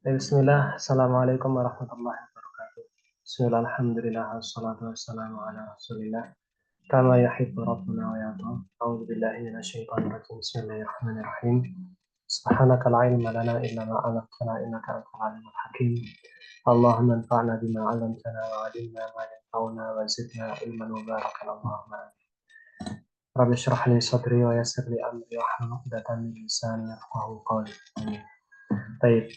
Bismillah, Assalamualaikum warahmatullahi wabarakatuh. Bismillah, alhamdulillah, wassalatu wassalamu ala rasulillah. Kama yahibbu rabbuna wa yarda. A'udzu billahi minasyaitonir rajim. Bismillahirrahmanirrahim. Subhanaka la ilma lana illa ma 'allamtana innaka antal alimul hakim. Allahumma anfa'na bima 'allamtana wa 'allimna ma yanfa'una wa zidna ilman wa barakan Allahumma. Rabbi shrah li sadri wa yassir li amri wahlul 'uqdatam min lisani yafqahu qawli. Amin. Baik,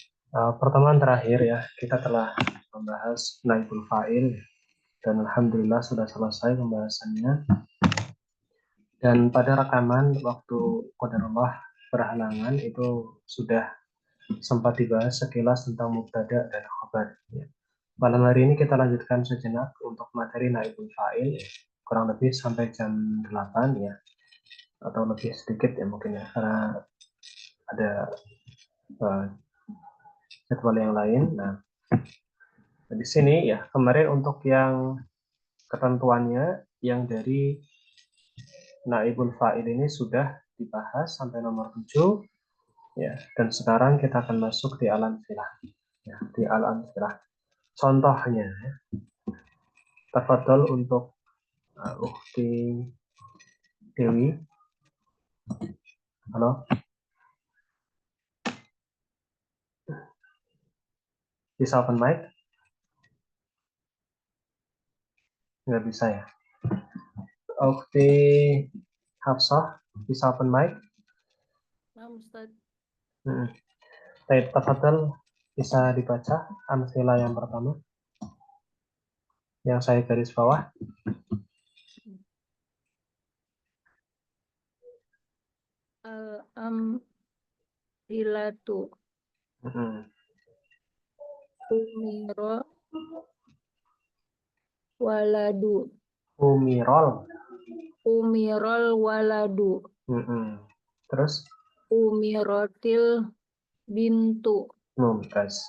pertemuan terakhir ya, kita telah membahas naibul fa'il dan alhamdulillah sudah selesai pembahasannya. Dan pada rekaman waktu qadarullah berhalangan itu sudah sempat dibahas sekilas tentang mubtada dan khabar. Ya. Malam hari ini kita lanjutkan sejenak untuk materi naibul fa'il, ya. Kurang lebih sampai jam 8 ya, atau lebih sedikit ya mungkin ya, karena ada jadwal yang lain. Nah, di sini ya kemarin untuk yang ketentuannya yang dari naibul fa'il ini sudah dibahas sampai nomor 7 ya, dan sekarang kita akan masuk di alam filah ya, di alam filah. Contohnya ya. Tafadhol untuk Ukti Dewi. Halo. Bisa open mic? Nggak bisa ya. Ukti Hafsah, bisa open mic? Nah, Ustaz. Tafadhol bisa dibaca amsilah yang pertama yang saya garis bawah. Al-amthilatu umiro waladu umirol waladu Terus umirotil bintu. mumtaz.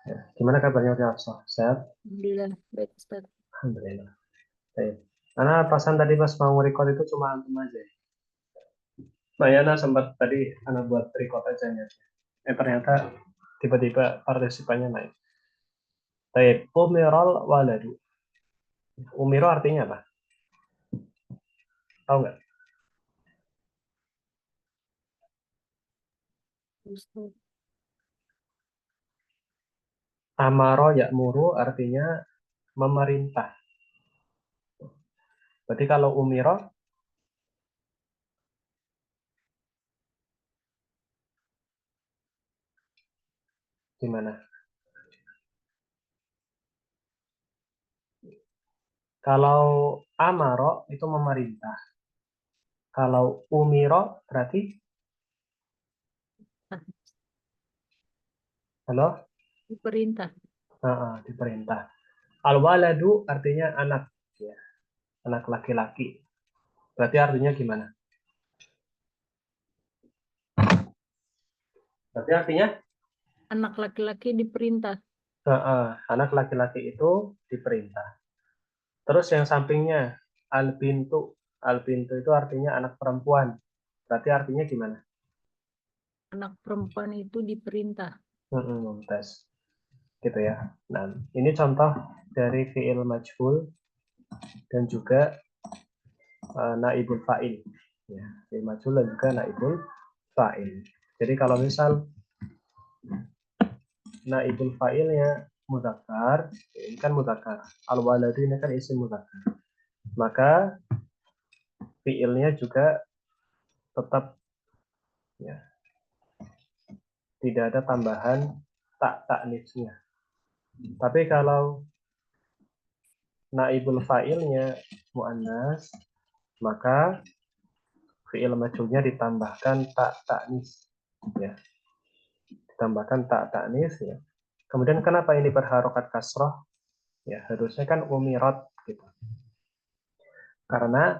Ya. Gimana kabarnya Hafsah? Sehat? Alhamdulillah, baik Ustaz. Alhamdulillah. Baik. Karena pasan tadi pas mau record itu cuma antum aja. Mbak Yana sempat tadi anak buat record aja ya. Ternyata tiba-tiba partisipannya naik. Baik, umirol waladu. Umiro artinya apa? Tahu nggak? Ustaz. Amaro yakmuru artinya memerintah. Berarti kalau umiro gimana? Kalau amaro itu memerintah. Kalau umiro berarti halo? Diperintah. Diperintah. Al-waladu artinya anak, ya, anak laki-laki. Berarti artinya gimana? Berarti artinya Anak laki-laki diperintah. anak laki-laki itu diperintah. Terus yang sampingnya al-bintu. Al-bintu itu artinya anak perempuan. Berarti artinya gimana? Anak perempuan itu diperintah. Tes. Gitu ya. Nah, ini contoh dari fi'il majhul dan juga naibul fa'il. Ya, fi'il majhul dan juga naibul fa'il. Jadi kalau misal naibul fa'ilnya mudzakkar, ini kan mudzakkar. Al-waladu ini kan isim mudzakkar. Maka fi'ilnya juga tetap ya, tidak ada tambahan tak taknisnya. Tapi kalau naibul fa'ilnya muannas, maka fi'il majhulnya ditambahkan tak taknis ya. Ditambahkan tak taknis ya. Kemudian kenapa ini berharokat kasroh? Ya, harusnya kan umirat gitu. Karena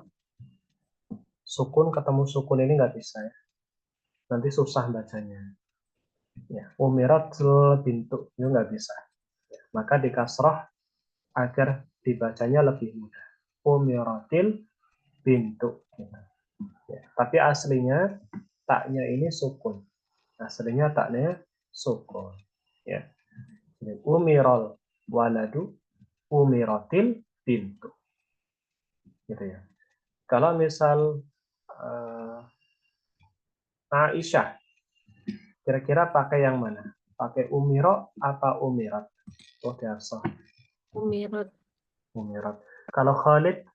sukun ketemu sukun ini nggak bisa ya. Nanti susah bacanya. Ya, umirat bintu itu nggak bisa. Ya, maka di kasroh agar dibacanya lebih mudah. Umiratil bintu. Gitu. Ya, tapi aslinya taknya ini sukun. Aslinya taknya sukun. Ya. Jadi, umirol waladu, umiratil bintu. Gitu ya. Kalau misal Aisyah, kira-kira pakai yang mana? Pakai umiro apa umirat? Oh, biasa. Umirat. Umirat. Kalau Khalid,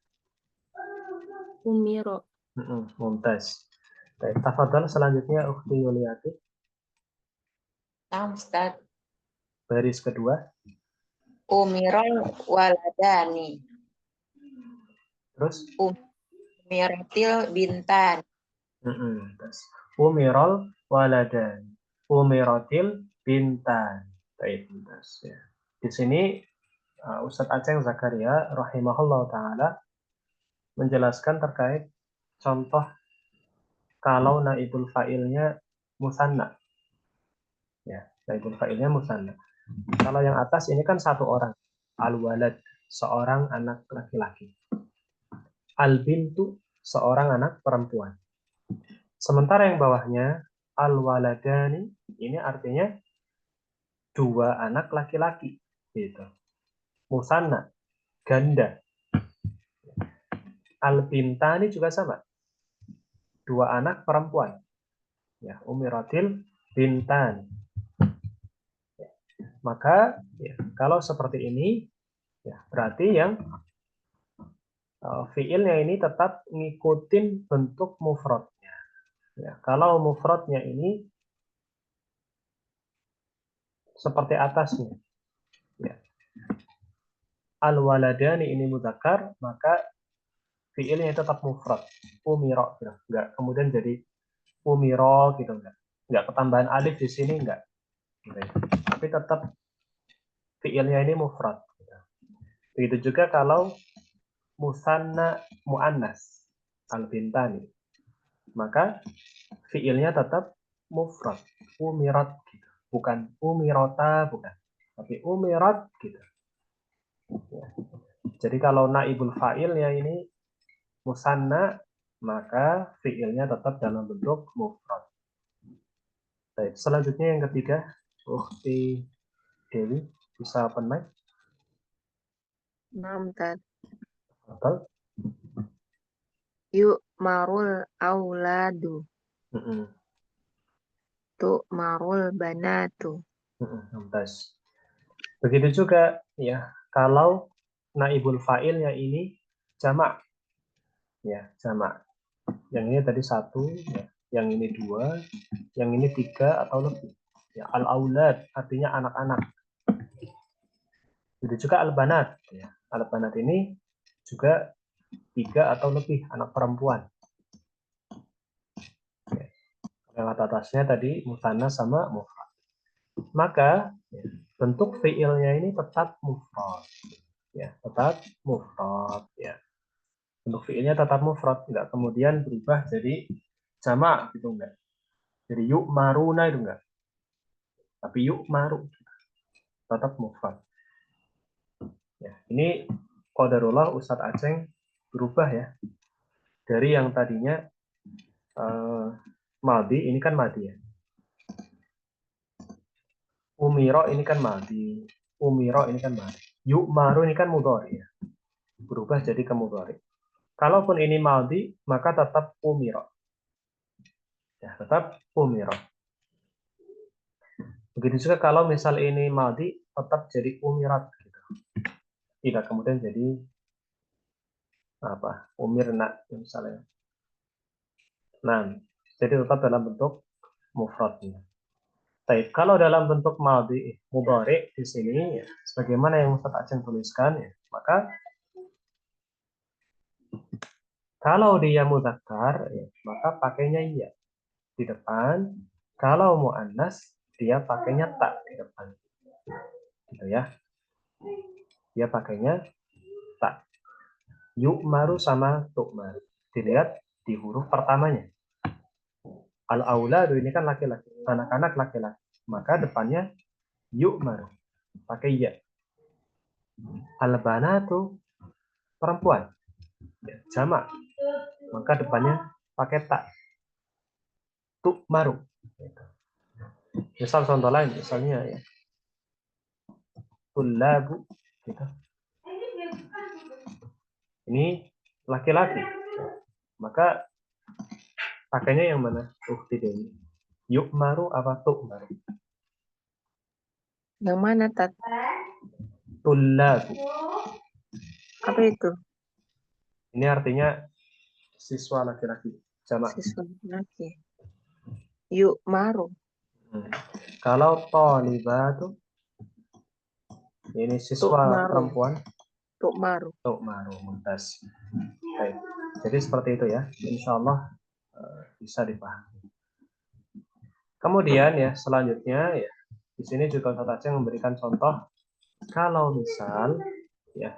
Umiro. mumtaz. Baik, tafadhal selanjutnya Ukhti Yuliati. Nah, Ustaz. Baris kedua. Umirol waladani. Terus? Umiratil bintan. Umirol waladan. Umiratil bintan. Baik, mumtaz. Ya. Di sini Ustadz Aceng Zakaria rahimahullah ta'ala menjelaskan terkait contoh kalau naibul fa'ilnya musanna. Ya, naibul fa'ilnya musanna. Kalau yang atas ini kan satu orang. Al-walad, seorang anak laki-laki. Al-bintu, seorang anak perempuan. Sementara yang bawahnya, al-waladani, ini artinya dua anak laki-laki. Gitu. Musanna, ganda. Al-bintani juga sama. Dua anak perempuan. Ya, umiratil bintan. Ya. Maka ya, kalau seperti ini, ya, berarti yang fiilnya ini tetap ngikutin bentuk mufradnya. Ya, kalau mufradnya ini seperti atasnya, ya. Al-waladani ini mudzakkar, maka fiilnya tetap mufrad. Umiro, gitu. Enggak kemudian jadi umiro gitu, enggak ketambahan alif di sini, enggak. Gitu. Tapi tetap fiilnya ini mufrad. Gitu. Begitu juga kalau musanna muannas al-bintani, maka fiilnya tetap mufrad, umirat gitu. Bukan umirota, bukan, tapi umirat gitu. Ya. Jadi kalau naibul fa'ilnya ini musanna, maka fiilnya tetap dalam bentuk mufrad. Baik, selanjutnya yang ketiga, Ukhti Dewi, bisa open mic? Nah, Ustaz. Betul? Yuk marul auladu. Mm-mm. Tu marul banatu. Mumtaz. Begitu juga ya, kalau naibul fa'ilnya ini jamak. Ya, jamak. Yang ini tadi satu, ya. Yang ini dua, yang ini tiga atau lebih. Ya, al-aulad artinya anak-anak. Begitu juga al-banat. Ya. Al-banat ini juga tiga atau lebih anak perempuan. Ya. Yang atasnya tadi musanna sama mufrad. Maka ya, bentuk fiilnya ini tetap mufrad. Ya, tetap mufrad. Ya. Bentuk fiilnya tetap mufrad, enggak kemudian berubah jadi jamak gitu, enggak. Jadi yuk maruna itu enggak. Tapi yuk maru tetap mufrad. Ya, ini qadarullah Ustadz Aceng berubah ya. Dari yang tadinya madi, ini kan madi ya. Umiro ini kan madi. Umiro ini kan madi. Yuk maru ini kan mudhari ya. Berubah jadi ke mudhari. Kalaupun ini madi, maka tetap umiro. Ya, tetap umiro. Begitu juga kalau misal ini madi, tetap jadi umirat. Gitu. Tidak kemudian jadi apa? Umirna misalnya. Nah, jadi tetap dalam bentuk mufradnya. Baik, kalau dalam bentuk madhi mudhari di sini ya, sebagaimana yang Ustaz Aceng tuliskan ya, maka kalau dia mudzakkar ya, maka pakainya iya di depan. Kalau muannas dia pakainya tak di depan. Gitu ya. Dia pakainya tak. Yu'maru sama tu'maru. Dilihat di huruf pertamanya. Al-auladu ini kan laki-laki, anak-anak laki-laki. Maka depannya yu'maru. Pakai ya. Al-banatu perempuan. Ya, jamak. Maka depannya pakai tak. Tu'maru. Misal contoh lain, misalnya ya. tullabu, gitu. Ini laki-laki, maka pakainya yang mana? Ukti Dewi. Yukmaru apa tukmaru? Yang mana, Tat? Tullabu. Apa itu? Ini artinya siswa laki-laki. Jamak. Siswa laki. Yuk maru. Kalau thalibatu, ini siswa Tukmaru. perempuan. Tukmaru. Tukmaru, mumtaz. Baik. Jadi seperti itu ya. Insya Allah bisa dipahami. Kemudian ya selanjutnya ya di sini juga Ustaz Aceh memberikan contoh kalau misal ya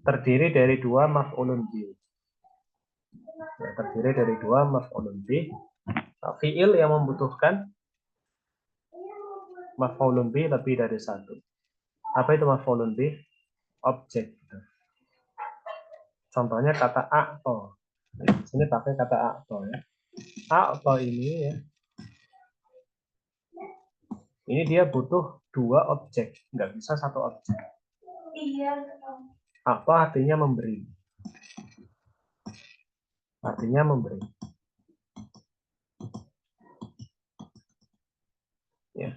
terdiri dari dua maf'ulun bih. Ya, terdiri dari dua maf'ulun bih. Fiil yang membutuhkan maf'ulun bih lebih dari satu. Apa itu maf'ulun bih? Objek. Contohnya kata a'to. Di sini pakai kata a'to ya. A'to ini ya. Ini dia butuh dua objek, nggak bisa satu objek. A'to artinya memberi. Artinya memberi. Ya.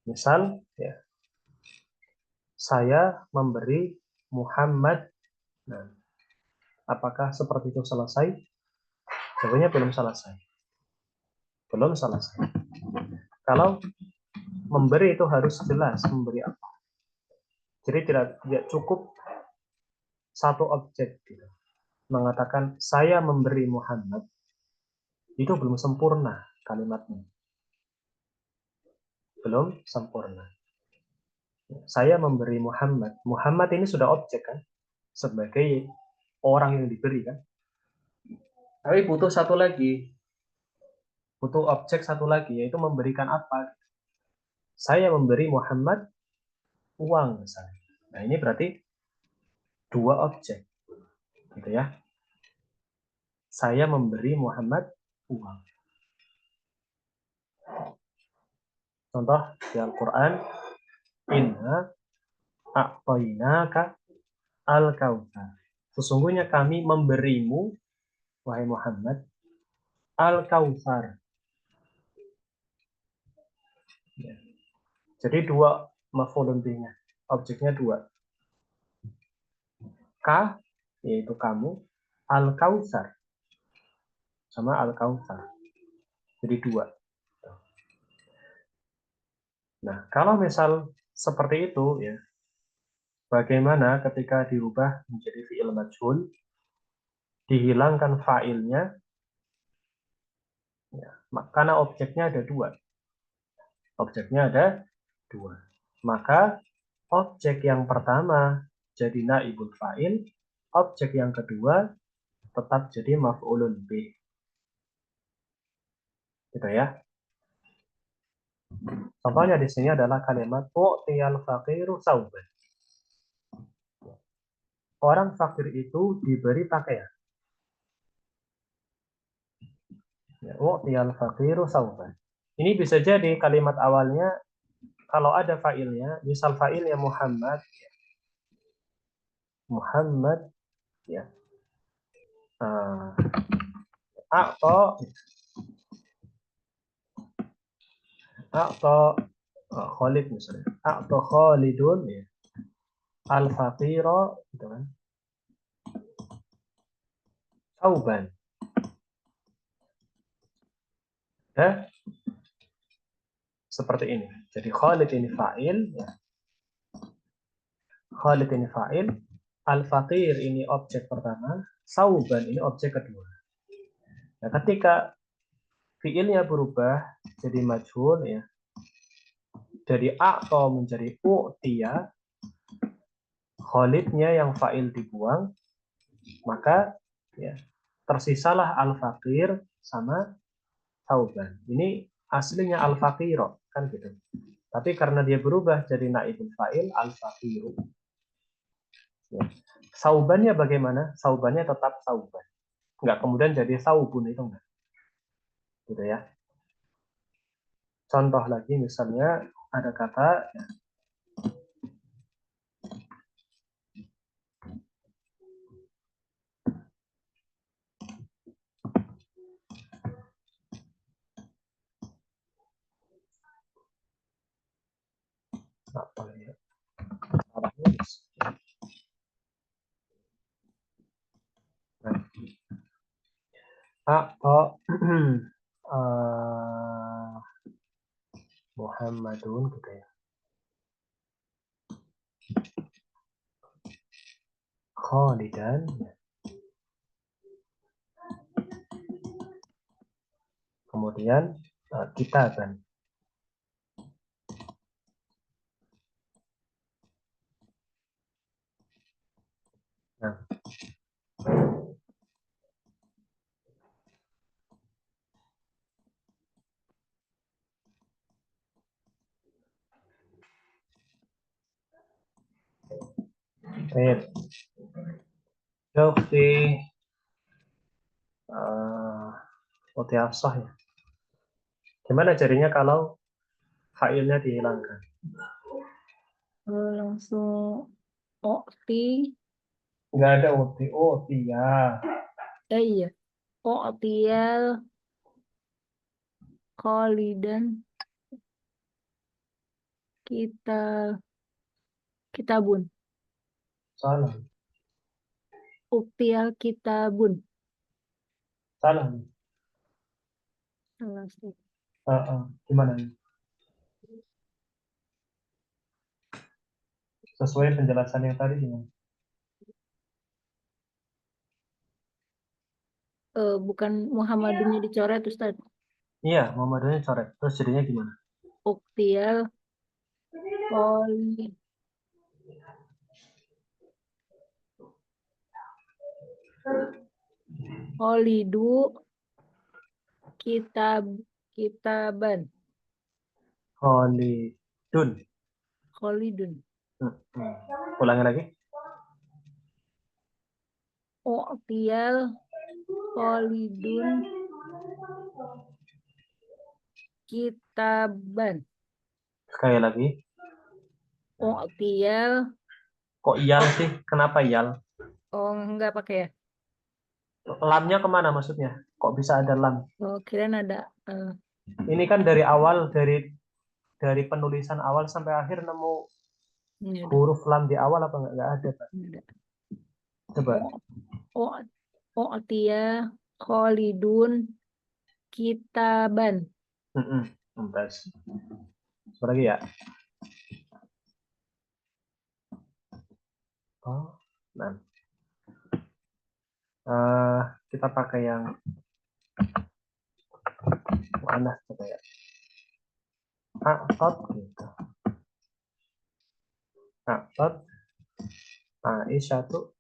Misal ya. Saya memberi Muhammad. Nah, apakah seperti itu selesai? Jawabannya belum selesai. Belum selesai. Kalau memberi itu harus jelas memberi apa. Jadi tidak cukup satu objek gitu. Mengatakan saya memberi Muhammad itu belum sempurna kalimatnya. Belum sempurna. Saya memberi Muhammad. Muhammad ini sudah objek kan? Sebagai orang yang diberi kan? Tapi butuh satu lagi. Butuh objek satu lagi, yaitu memberikan apa? Saya memberi Muhammad uang misalnya. Nah ini berarti dua objek. Gitu ya. Saya memberi Muhammad uang. Contoh di Al-Quran. Inna a'tainaka al-kautsar. Sesungguhnya kami memberimu, wahai Muhammad, al-kautsar. Ya. Jadi dua maf'ulun bihnya. Objeknya dua. Ka, yaitu kamu. Al-kautsar. Sama al-kautsar. Jadi dua. Nah, kalau misal seperti itu, ya, bagaimana ketika dirubah menjadi fi'il majhul, dihilangkan fa'ilnya, ya, karena objeknya ada dua. Objeknya ada dua. Maka objek yang pertama jadi naibul fa'il, objek yang kedua tetap jadi maf'ulun bih. Gitu ya. Contohnya di sini adalah kalimat u'tiyal faqiru sauban. Orang fakir itu diberi pakaian. Ya, u'tiyal faqiru sauban. Ini bisa jadi kalimat awalnya kalau ada fa'ilnya, misal fa'ilnya Muhammad, Muhammad, ya, atau Khalid misalnya, atau Khalidun, ya, al-faqira, gitu kan, sauban. Ya, seperti ini. Jadi Khalid ini fa'il, ya. Khalid ini fa'il, al-faqir ini objek pertama, sauban ini objek kedua. Nah, ketika fiilnya berubah jadi majhul, ya, dari atau menjadi u'tiya, Khalidnya yang fa'il dibuang, maka ya, tersisalah al-faqir sama sauban. Ini aslinya al-faqiro, kan gitu. Tapi karena dia berubah jadi naibul fa'il, al-faqiru. Ya. Saubannya bagaimana? Saubannya tetap sauban. Enggak kemudian jadi saubun, itu enggak. gitu ya. Contoh lagi misalnya ada kata apa ya? Salah nulis. Nah, atau Muhammadun gitu ya. Khalidan. Kemudian kitaban. Nah, baik. Fi Uti Hafsah ya. Gimana jadinya kalau failnya dihilangkan? Langsung okti. Nggak ada uti. Uti ya. Iya. Oktiyal Khalidan kitabun. Salah. Uktiyal kitabun. Salah. Salah sih. Gimana? Sesuai penjelasan yang tadi gimana? Bukan Muhammadunnya dicoret Ustaz. Iya, Muhammadnya coret. Terus jadinya gimana? Uktiyal Khalidu kitaban. Khalidun. Khalidun. Ulangi lagi. Uktiyal Khalidun kitaban. Sekali lagi. Uktiyal. Kok iyal sih? Kenapa iyal? Oh, enggak pakai ya. Lamnya kemana maksudnya? Kok bisa ada lam? Oh, kirain ada. Ini kan dari awal, dari penulisan awal sampai akhir nemu Ini ada. huruf lam di awal apa nggak? Nggak ada, Pak. Ini ada. Coba. U'tiya Khalidun kitaban. Bentar. Coba lagi ya. Oh, nah. Kita pakai yang mana coba ya. Akot gitu. Akot. Aisyah tuh.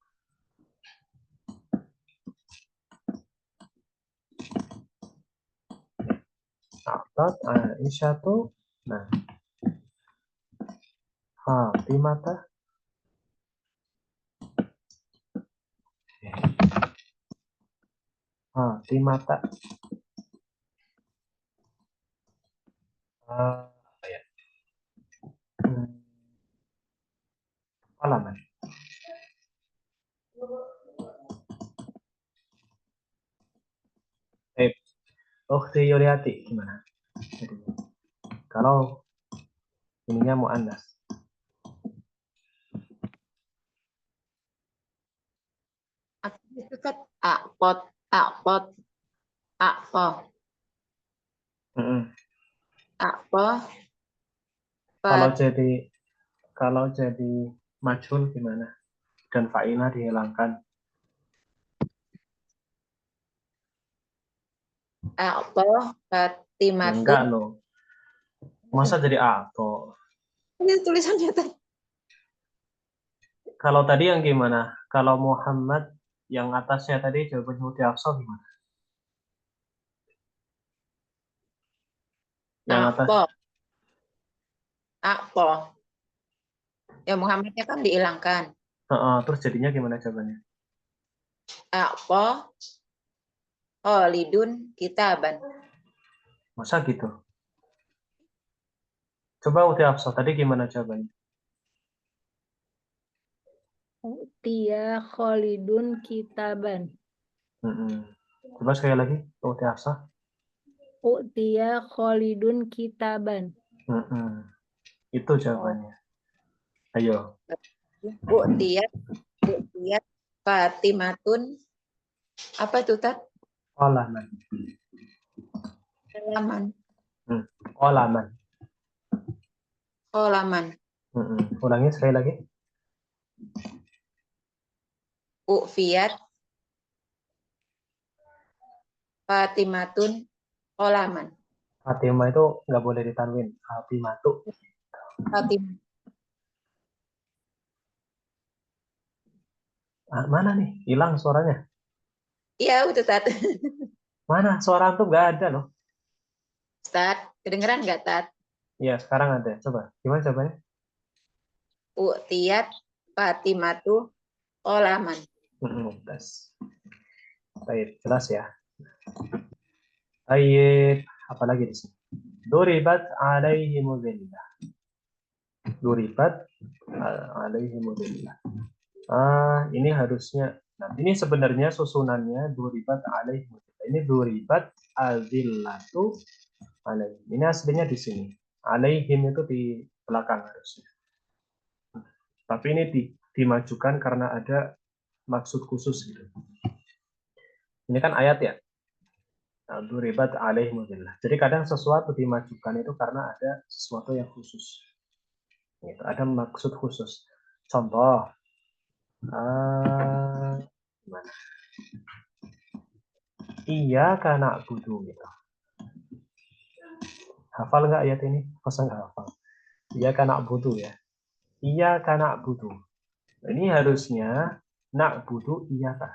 Akot Aisyah tuh. Nah. Fatimata. Fatimata. Apa ya? Halaman. Ukhti Yuliati gimana? Jadi, kalau ininya muannas. Itu kan akpot, akpot, akpo, akpo. Kalau jadi majhul gimana? Dan fa'ilah dihilangkan. Akpo, Fatimatun. Enggak loh. Masa jadi atau? Ini tulisannya tadi. Kalau tadi yang gimana? Kalau Muhammad yang atasnya tadi jawabannya Uti Hafsah gimana? Yang atas. Akpo, akpo. Ya Muhammadnya kan dihilangkan. Terus jadinya gimana jawabannya? Akpo, Khalidun kitaban. Masa gitu? Coba Uti Afsal, tadi gimana jawabannya? U'tiya Khalidun kitaban. Mm-mm. Coba sekali lagi, Uti Afsal. U'tiya Khalidun kitaban. Mm-mm. Itu jawabannya. Ayo. U'tiyat, u'tiyat Fatimatun. Apa tuh, Tat? Qalaman. Halaman. Qalaman. Halaman. Mm-mm. Ulangi sekali lagi. U'fiyat Fatimatun halaman. Fatimah itu nggak boleh ditanwin. Fatimatu. Fatim. Ah, mana nih? Hilang suaranya. Iya, udah, Tat. Mana? Suara antum nggak ada loh. Tat, kedengeran nggak, Tat? Iya, sekarang ada. Coba. Gimana jawabannya? U'tiyat Fatimatu halaman. Jelas. Baik, jelas ya. Baik, apa lagi di sini? Duribat alaihi mudillah. Duribat alaihi mudillah. Ini harusnya. Nah, ini sebenarnya susunannya duribat alaihi mudillah. Ini duribat azillatu alaihi. Ini aslinya di sini. Alaihim itu di belakang harusnya. Tapi ini dimajukan karena ada maksud khusus gitu. Ini kan ayat ya. Duribat alaihimudillah. Jadi kadang sesuatu dimajukan itu karena ada sesuatu yang khusus. Gitu. Ada maksud khusus. Contoh, gimana? Iya karena butuh gitu. Hafal nggak ayat ini? Masa nggak hafal? Iya karena butuh ya. Iya karena butuh. Ini harusnya nak butuh iya kak.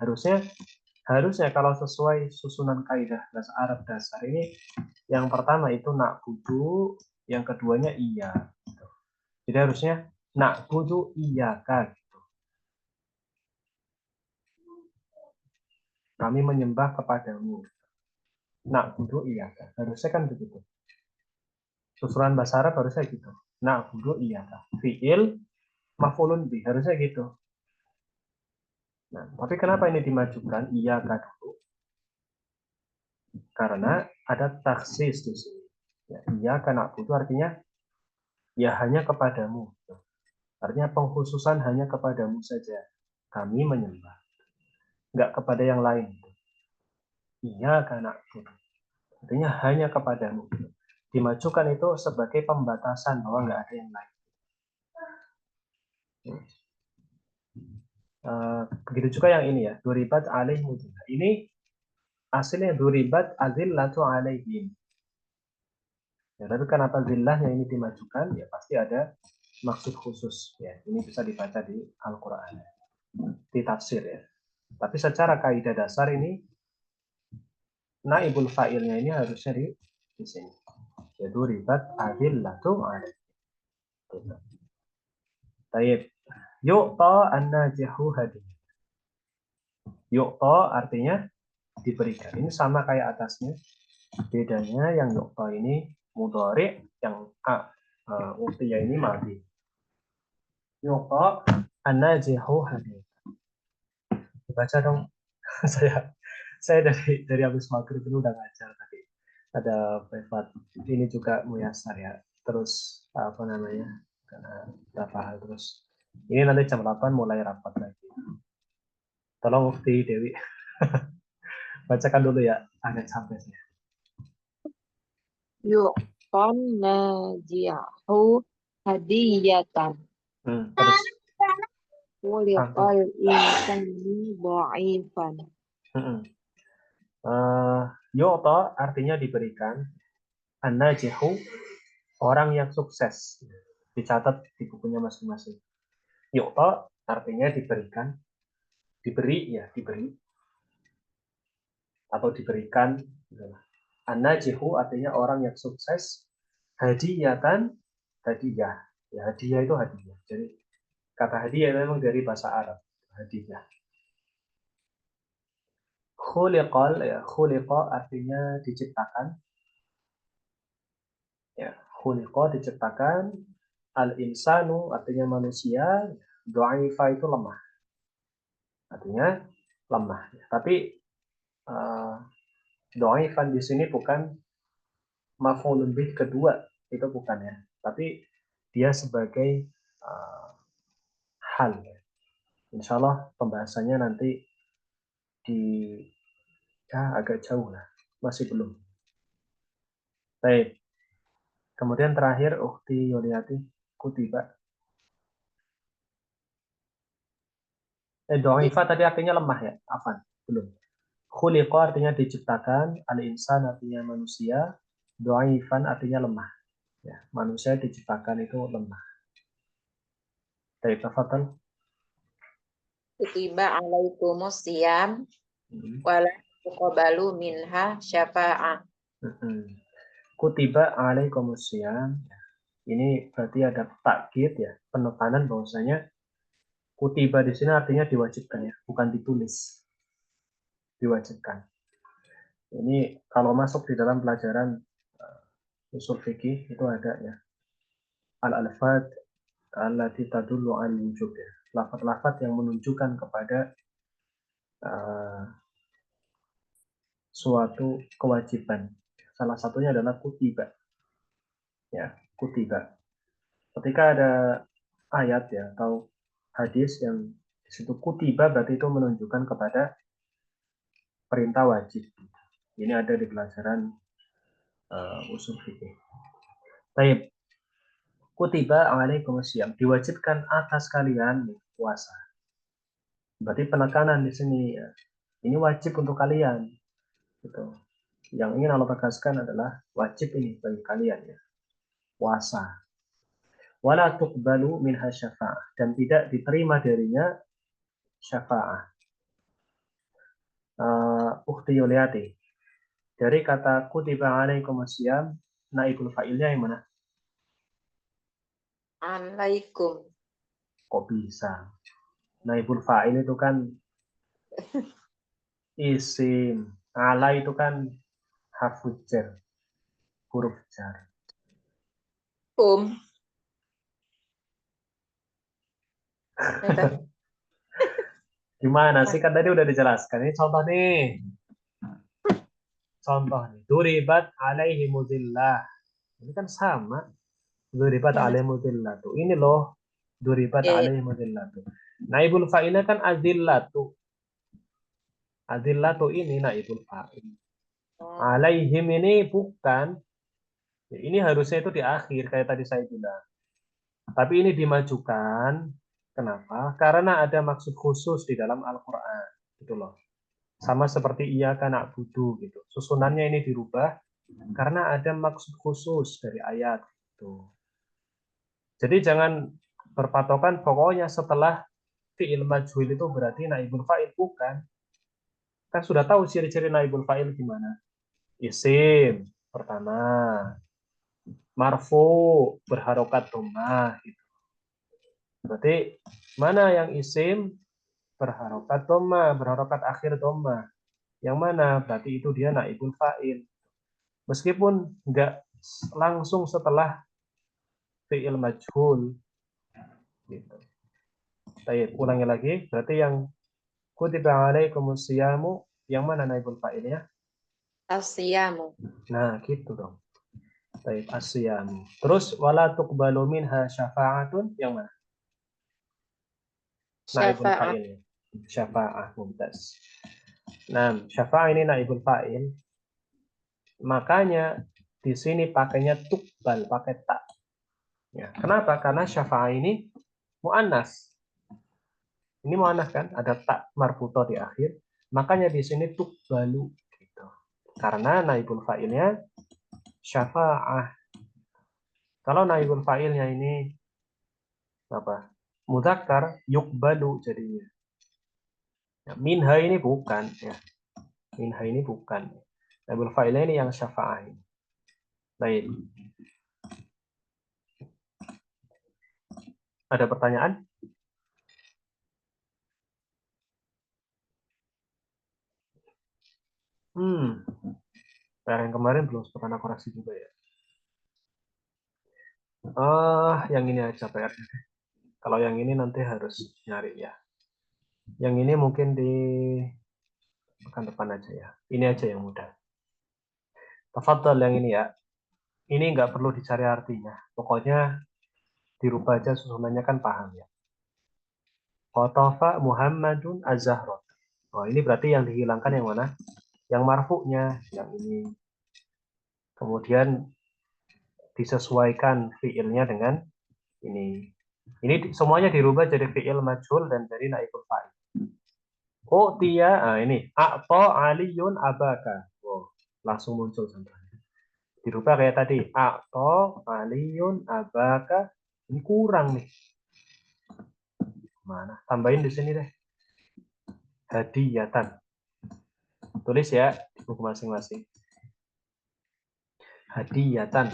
Harusnya kalau sesuai susunan kaidah bahasa Arab dasar ini yang pertama itu nak butuh, yang keduanya iya. Gitu. Jadi harusnya nak butuh iya kak. Gitu. Kami menyembah kepadamu. Nak butuh iya kak. Harusnya kan begitu. Susunan bahasa Arab harusnya gitu. Nak butuh iya kak. Fiil maf'ulun bi harusnya gitu. Nah, tapi kenapa ini dimajukan iya kak dulu? Karena ada taksis di sini. Ya, iya karena butuh artinya ya hanya kepadamu. Artinya pengkhususan hanya kepadamu saja. Kami menyembah. Nggak kepada yang lain. Iya karena butuh. Artinya hanya kepadamu. Dimajukan itu sebagai pembatasan bahwa nggak ada yang lain. Begitu juga yang ini ya. Duribat alaihim. Ini aslinya duribat azillatu alaihim. Ya, tapi kenapa zillahnya ini dimajukan? Ya pasti ada maksud khusus. Ya, ini bisa dibaca di Al-Quran. Di tafsir ya. Tapi secara kaidah dasar ini naibul fa'ilnya ini harusnya di sini. Ya duribat azillatu alaihim. Baik. Yu'ta an-najihu hadiah. Yu'ta artinya diberikan. Ini sama kayak atasnya. Bedanya yang yu'ta ini mudhari, yang u'tiya ini madhi. Yu'ta an-najihu hadiah. Baca dong. saya dari habis maghrib ini udah ngajar tadi. Ada privat. Ini juga muyasar ya. Terus apa namanya? Karena berapa hal terus. Ini nanti jam 8 mulai rapat lagi. Tolong Ukti Dewi bacakan dulu ya agak sampai saya. Yu'tan naji'u hadiyatan. Terus antum. Khuliqal insanu dha'ifan. Yu'ta artinya diberikan. An-najihu orang yang sukses. Dicatat di bukunya masing-masing. Yu'ta artinya diberikan. Diberi ya, diberi. Atau diberikan. An-najihu artinya orang yang sukses. Hadiyatan, hadiah. Ya, hadiah itu hadiah. Jadi kata hadiah memang dari bahasa Arab. Hadiah. Khuliqal ya, khuliqa artinya diciptakan. Khuliqa diciptakan, al-insanu artinya manusia, dha'ifa itu lemah. Artinya lemah. Tapi dhaifan di sini bukan maf'ulun bih kedua, itu bukan ya. Tapi dia sebagai hal. Insya Allah pembahasannya nanti di agak jauh lah, masih belum. Baik. Kemudian terakhir ukhti Yuliati kutiba. Dha'ifa tadi artinya lemah ya, afan, belum. Khuliqa artinya diciptakan, al-insan artinya manusia, dhaifan artinya lemah. Ya, manusia diciptakan itu lemah. Baik, tafadhal. Kutiba alaikumus siyam wala tuqbalu minha syafa'ah. Kutiba alaikumusiyam. Ini berarti ada takkid ya, penekanan bahwasanya kutiba di sini artinya diwajibkan ya, bukan ditulis. Diwajibkan. Ini kalau masuk di dalam pelajaran usul fikih itu ada ya. Al-alfat allati tadullu 'alal wujub ya. Lafaz-lafaz yang menunjukkan kepada suatu kewajiban. Salah satunya adalah kutiba. Ya, kutiba. Ketika ada ayat ya atau hadis yang di situ kutiba berarti itu menunjukkan kepada perintah wajib. Ini ada di pelajaran usul fikih. Baik. Kutiba alaikumusiyam, diwajibkan atas kalian puasa. Berarti penekanan di sini ya. Ini wajib untuk kalian. Gitu. Yang ingin Allah tegaskan adalah wajib ini bagi kalian ya. Puasa. Wala tuqbalu minha syafa'ah, dan tidak diterima darinya syafa'ah. Ukhti Yuliati, dari kata kutiba alaikumusiyam, naibul fa'ilnya yang mana? Alaikum. Kok bisa? Naibul fa'il itu kan isim. Ala itu kan harfu jar, huruf jar. Gimana sih, kan tadi udah dijelaskan. Ini contoh nih. Contoh nih. Duribat alaihi mudillah. Ini kan sama. Duribat alaihi mudillah tuh. Ini loh. Duribat alaihi mudillah tuh. Naibul fa'ilnya kan adillatu. Adillatu ini naibul fa'il. Alaihim ini bukan. Ini harusnya itu di akhir kayak tadi saya bilang. Tapi ini dimajukan. Kenapa? Karena ada maksud khusus di dalam Al-Quran. Gitu loh. Sama seperti iyyaka na'budu gitu. Susunannya ini dirubah karena ada maksud khusus dari ayat itu. Jadi jangan berpatokan pokoknya setelah fi'il majhul itu berarti naibul fa'il, bukan. Kan sudah tahu ciri-ciri naibul fa'il gimana. Isim pertama, marfu berharokat dhammah gitu. Berarti mana yang isim berharokat dhammah, berharokat akhir dhammah? Yang mana? Berarti itu dia naibul fa'il. Meskipun nggak langsung setelah fi'il majhul. Gitu. Baik, ulangi lagi. Berarti yang kutiba alaikumus siyamu, yang mana naibul fa'ilnya? Asyamu. Nah, gitu dong. Baik, asyamu. Terus wala tuqbalu minha syafa'atun, yang mana? Naibul Syafa'ah. fa'ilnya. Syafa'ah mumtaz. Nah, syafa'ah ini naibul fa'il. Makanya di sini pakainya tuqbal, pakai tak. Ya. Kenapa? Karena syafa'ah ini mu'annas. Ini mu'annas kan? Ada tak marfuto di akhir. Makanya di sini tuqbalu. Gitu. Karena naibul fa'ilnya syafa'ah. Kalau naibul fa'ilnya ini apa? Mudzakkar, yuqbalu jadinya. Ya, minha ini bukan. Ya. Minha ini bukan. Naibul fa'ilnya ini yang syafa'ah ini. Baik. Ada pertanyaan? PR yang kemarin belum sempat anak koreksi juga ya. Yang ini aja PR. Kalau yang ini nanti harus nyari ya. Yang ini mungkin di pekan depan aja ya. Ini aja yang mudah. Tafadhol yang ini ya. Ini nggak perlu dicari artinya. Pokoknya dirubah aja susunannya kan paham ya. Qatafa Muhammadun Az-Zahra. Oh, ini berarti yang dihilangkan yang mana? Yang marfu'nya, yang ini. Kemudian disesuaikan fiilnya dengan ini. Ini semuanya dirubah jadi fiil majhul dan jadi naibul fa'il. Oh, tia, ini. A'ta aliyun abaka. Oh, langsung muncul contohnya. Dirubah kayak tadi. A'ta aliyun abaka. Ini kurang nih. Mana? Tambahin di sini deh. Hadiyatan. Tulis ya di buku masing-masing. Hadiyatan.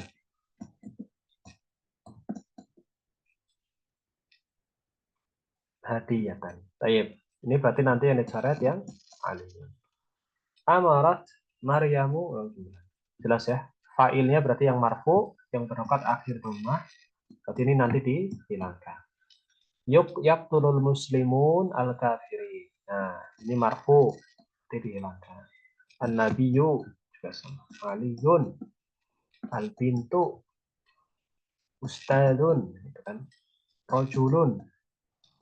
Hadiyatan. Baik. Ini berarti nanti yang dicoret yang aliyun. Amarat Maryamu. Oh, jelas ya. Failnya berarti yang marfu, yang berharokat akhir dhammah. Berarti ini nanti dihilangkan. Yaqtulul muslimun al kafirin. Nah, ini marfu, nanti dihilangkan. An-nabiyyu juga sama. Aliyun al bintu ustadun, gitu kan. Rajulun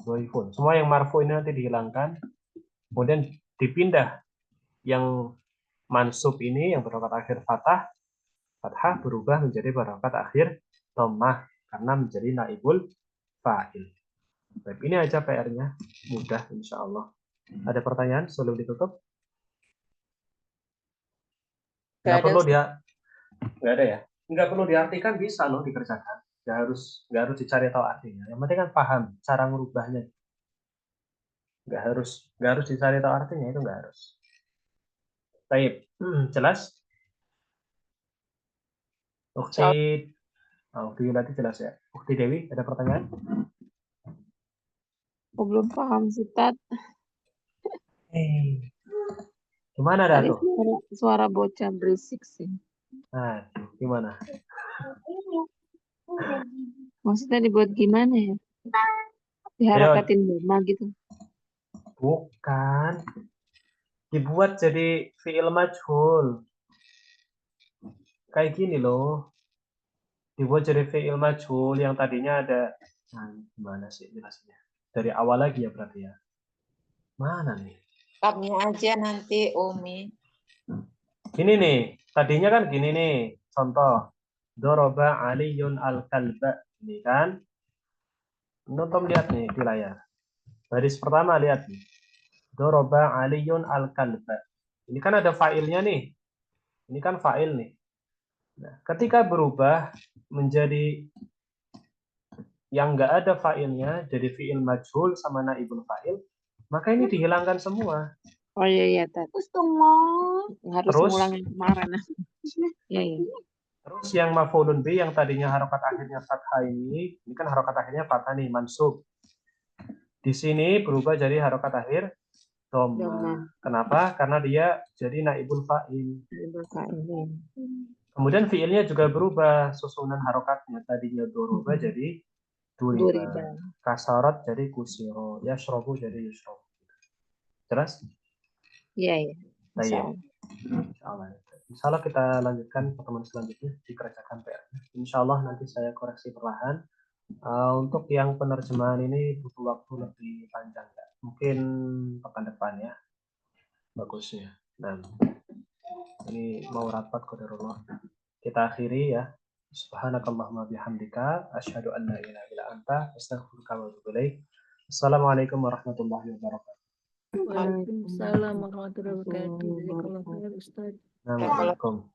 dhaifun. Semua yang marfu ini nanti dihilangkan. Kemudian dipindah yang mansub ini yang berharokat akhir fathah berubah menjadi berharokat akhir dhammah karena menjadi naibul fa'il. Baik, ini aja PR-nya, mudah insya Allah. Ada pertanyaan sebelum ditutup? Nggak perlu dia, nggak ada ya? Nggak perlu diartikan, bisa loh dikerjakan. Nggak harus dicari tahu artinya. Yang penting kan paham cara merubahnya. Nggak harus dicari tahu artinya, itu nggak harus. Baik, jelas? Ukti nanti jelas ya. Ukti Dewi, ada pertanyaan? Aku belum paham, Ustaz. Gimana Tadi tuh? suara bocah berisik sih. Nah, gimana? Maksudnya dibuat gimana ya? Diharakatin dhamma gitu. Bukan. Dibuat jadi fi'il majhul. Kayak gini loh. Dibuat jadi fi'il majhul yang tadinya ada. Nah, gimana sih jelasnya? Dari awal lagi ya berarti ya. Mana nih? Tabnya aja nanti Umi. Ini nih. Tadinya kan gini nih. Contoh. Doroba aliyun al-kalba. Ini kan. Nonton lihat nih di layar. Baris pertama lihat nih. Doroba aliyun al-kalba. Ini kan ada fa'ilnya nih. Ini kan fa'il nih. Nah, ketika berubah menjadi yang nggak ada fa'ilnya, jadi fi'il majhul sama naibul fa'il, maka ini dihilangkan semua. Oh iya, Tat. Harus Terus, ngulang yang kemarin. Iya. terus yang maf'ulun bi yang tadinya harokat akhirnya fathah ini kan harokat akhirnya fathah nih, mansub. Di sini berubah jadi harokat akhir dhamma. Kenapa? Karena dia jadi naibul fa'il. Kemudian fi'ilnya juga berubah, susunan harokatnya tadinya doroba jadi duriba. Kasarat jadi kusiro. Yashrobu jadi yashrobu. Jelas? Iya. Insya Allah kita lanjutkan pertemuan selanjutnya dikerjakan PR. Insya Allah nanti saya koreksi perlahan. Untuk yang penerjemahan ini butuh waktu lebih panjang ya. Mungkin pekan depan ya. Bagusnya. Nah, ini mau rapat qadarullah. Kita akhiri ya. Subhanakallahumma bihamdika asyhadu an la ilaha illa anta astaghfiruka wa atubu ilaik. Assalamualaikum warahmatullahi wabarakatuh. Waalaikumsalam warahmatullahi wabarakatuh. Jazakallahu khairan, Ustaz. Assalamualaikum.